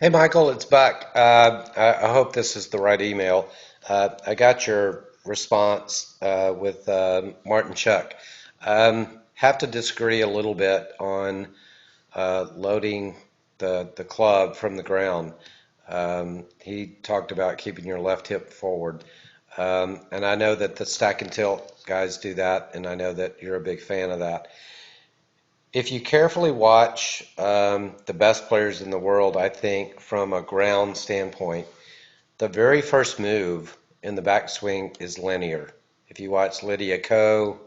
Hey Michael, it's Buck. I hope this is the right email. I got your response with Martin Chuck. Have to disagree a little bit on loading the club from the ground. He talked about keeping your left hip forward. And I know that the stack and tilt guys do that, and I know that you're a big fan of that. If you carefully watch the best players in the world, I think from a ground standpoint, the very first move in the backswing is linear. If you watch Lydia Ko,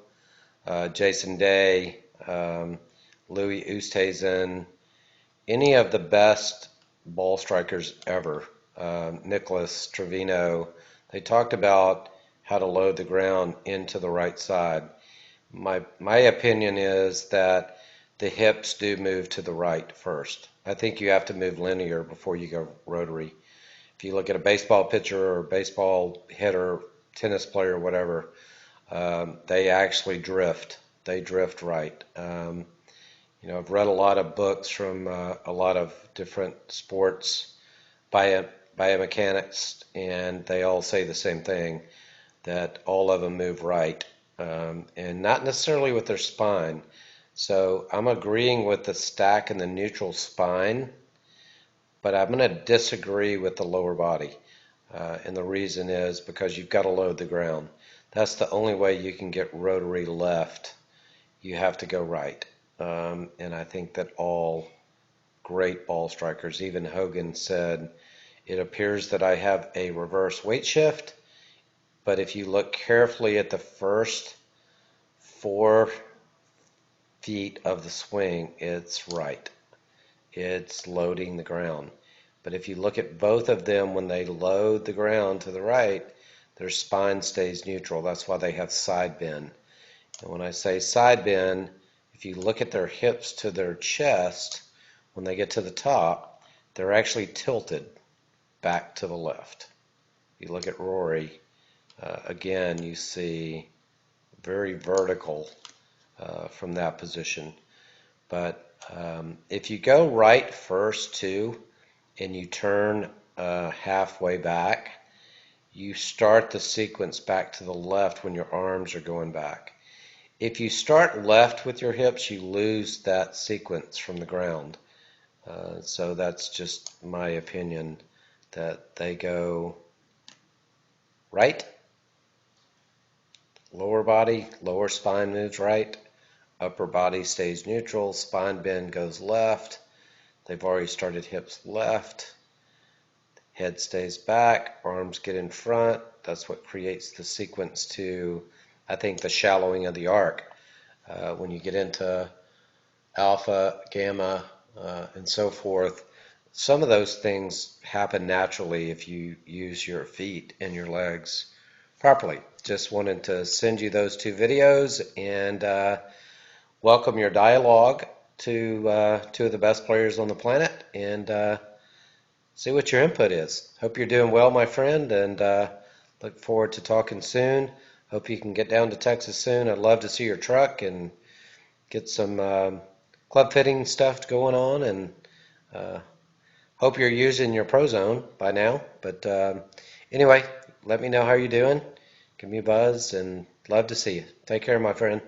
Jason Day, Louis Oosthuizen, any of the best ball strikers ever, Nicholas Trevino, they talked about how to load the ground into the right side. My opinion is that the hips do move to the right first. I think you have to move linear before you go rotary. If you look at a baseball pitcher or baseball hitter, tennis player, whatever, they actually drift. They drift right. I've read a lot of books from a lot of different sports biomechanics, and they all say the same thing, that all of them move right, and not necessarily with their spine. So I'm agreeing with the stack and the neutral spine, but I'm going to disagree with the lower body. And the reason is because you've got to load the ground. That's the only way you can get rotary left. You have to go right. And I think that all great ball strikers, even Hogan said, it appears that I have a reverse weight shift, but if you look carefully at the first 4 feet of the swing, it's right. It's loading the ground. But if you look at both of them when they load the ground to the right, their spine stays neutral. That's why they have side bend. And when I say side bend, if you look at their hips to their chest, when they get to the top, they're actually tilted back to the left. If you look at Rory, again, you see very vertical from that position. But if you go right first too, and you turn halfway back, you start the sequence back to the left when your arms are going back. If you start left with your hips, you lose that sequence from the ground. So that's just my opinion, that they go right, lower body, lower spine moves right, upper body stays neutral, spine bend goes left. They've already started hips left. Head stays back, arms get in front. That's what creates the sequence to, I think, the shallowing of the arc. When you get into alpha, gamma, and so forth, some of those things happen naturally if you use your feet and your legs properly. Just wanted to send you those 2 videos and welcome your dialogue to 2 of the best players on the planet, and see what your input is. Hope you're doing well, my friend, and look forward to talking soon. Hope you can get down to Texas soon. I'd love to see your truck and get some club fitting stuff going on, and hope you're using your Prozone by now. But anyway, let me know how you're doing. Give me a buzz, and love to see you. Take care, my friend.